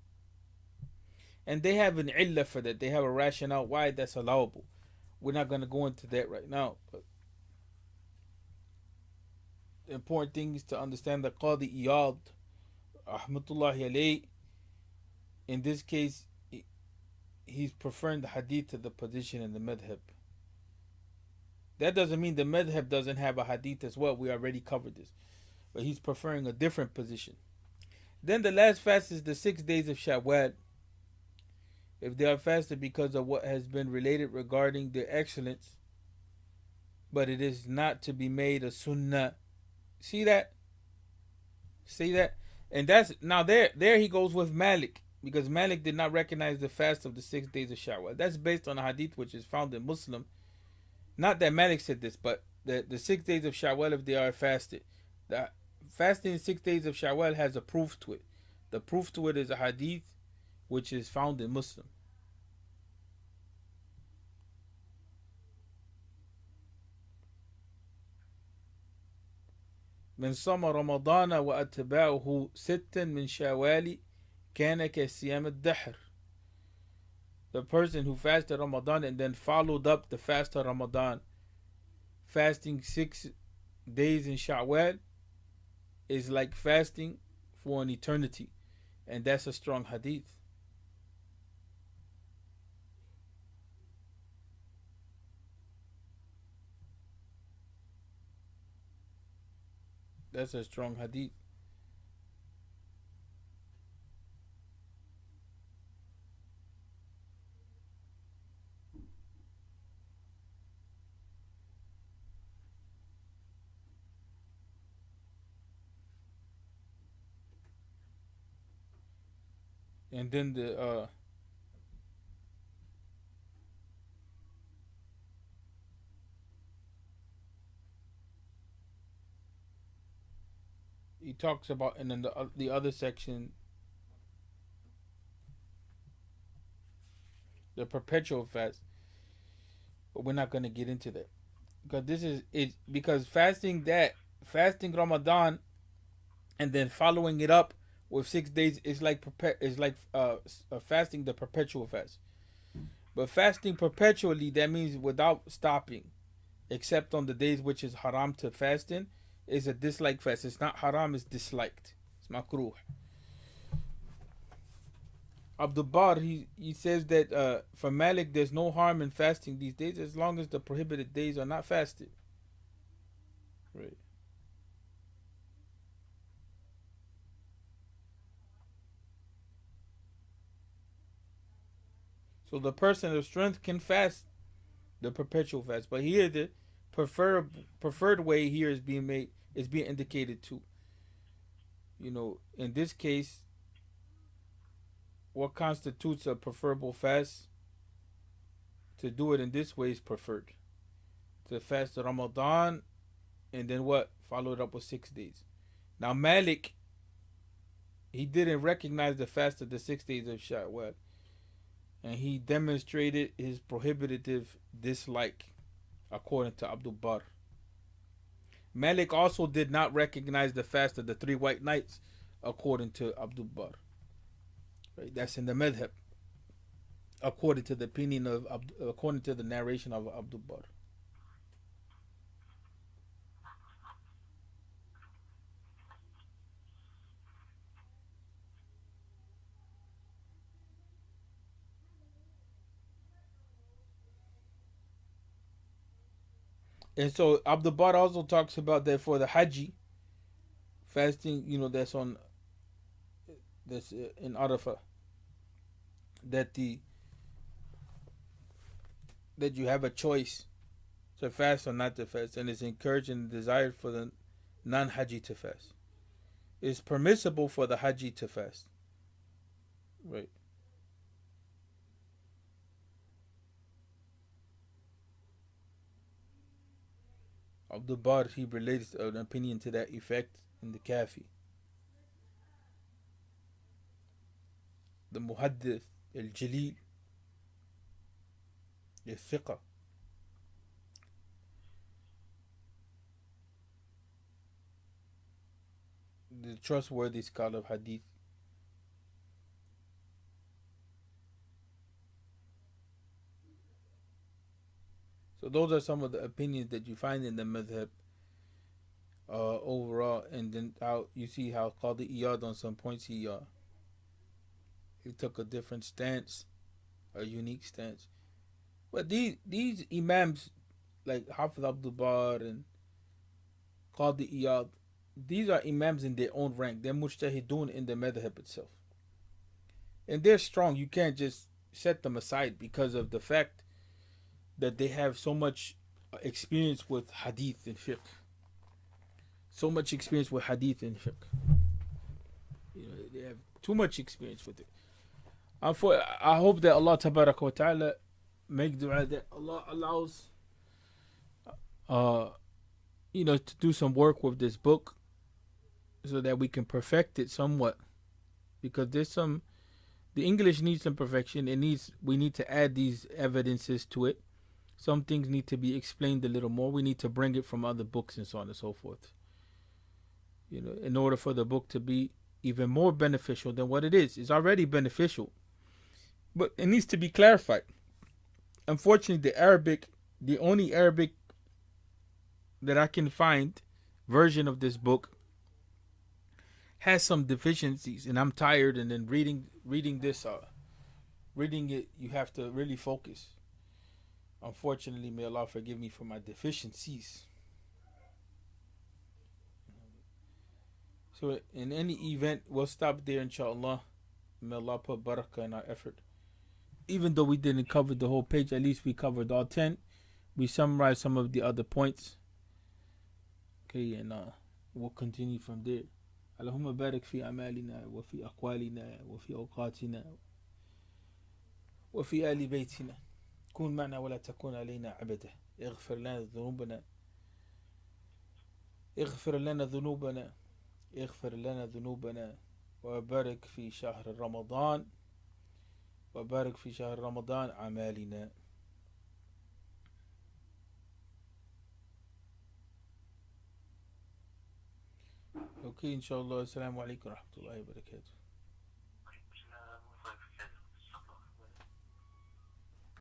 And they have an illah for that. They have a rationale why that's allowable. We're not going to go into that right now. But the important thing is to understand that Qadi Iyad, rahmatullahi alayhi, in this case, he's preferring the hadith to the position in the madhab. That doesn't mean the madhab doesn't have a hadith as well. We already covered this. But he's preferring a different position. Then the last fast is the 6 days of Shawwal. If they are fasted because of what has been related regarding their excellence, but it is not to be made a sunnah. See that? See that? And that's now there he goes with Malik, because Malik did not recognize the fast of the 6 days of Shawwal. That's based on a hadith which is found in Muslim. Not that Malik said this, but the 6 days of Shawwal, if they are fasted. The fasting 6 days of Shawwal has a proof to it. The proof to it is a hadith which is found in Muslim. من صام رمضان وأتباعه ستا من شوال كان كصيام الدهر. The person who fasted Ramadan and then followed up the fast of Ramadan, fasting 6 days in Shawwal, is like fasting for an eternity. And that's a strong hadith. That's a strong hadith. And then he talks about, and then the other section, the perpetual fast. But we're not going to get into that because this is it. Because fasting Ramadan and then following it up with 6 days is like fasting the perpetual fast. But fasting perpetually, that means without stopping, except on the days which is haram to fast in, is a dislike fast. It's not haram, it's disliked. It's makruh. Abdul Bar, he says that for Malik, there's no harm in fasting these days as long as the prohibited days are not fasted. Right. So the person of strength can fast the perpetual fast, but here the preferred way here is being indicated too. In this case, what constitutes a preferable fast? To do it in this way is preferred. To fast the Ramadan and then what? Follow it up with 6 days. Now Malik, he didn't recognize the fast of the 6 days of Shawwal, and he demonstrated his prohibitive dislike, according to Abdul Bar. Malik also did not recognize the fast of the 3 white nights, according to Abdul Bar. Right? That's in the madhab, according to the opinion of, according to the narration of Abdul Bar. And so Abdul Bar also talks about that for the Haji fasting, that's in Arafah, that that you have a choice to fast or not to fast, and it's encouraged and desired for the non-Haji to fast. It's permissible for the Haji to fast, right? Abdul Bar, he relates an opinion to that effect in the Kafi. The Muhaddith al-Jalil, the Fiqh, the trustworthy scholar of Hadith. So those are some of the opinions that you find in the madhab overall, and then how you see how Qadi Iyad on some points he took a different stance, a unique stance. But these imams like Hafiz Abdul Bar and Qadi Iyad, these are imams in their own rank. They're mujtahidun in the madhab itself, and they're strong. You can't just set them aside because of the fact that they have so much experience with hadith and fiqh. So much experience with hadith and fiqh. They have too much experience with it. I hope that Allah Tabaraka wa Ta'ala make dua that Allah allows to do some work with this book so that we can perfect it somewhat. Because the English needs some perfection. We need to add these evidences to it. Some things need to be explained a little more. We need to bring it from other books and so on and so forth. In order for the book to be even more beneficial than what it is. It's already beneficial, but it needs to be clarified. Unfortunately, the only Arabic that I can find version of this book has some deficiencies, and I'm tired. And then reading it, you have to really focus. Unfortunately, may Allah forgive me for my deficiencies. So in any event, we'll stop there, inshallah. May Allah put barakah in our effort. Even though we didn't cover the whole page, at least we covered all 10. We summarized some of the other points. Okay, and we'll continue from there. اللهم بارك في أعمالنا وفي أقوالنا وفي أوقاتنا وفي آل بيتنا. كن معنا ولا تكون علينا عبدا. اغفر لنا ذنوبنا، اغفر لنا ذنوبنا، اغفر لنا ذنوبنا. وبارك في شهر رمضان، وبارك في شهر رمضان أعمالنا. أوكي إن شاء الله. السلام عليكم ورحمة الله وبركاته.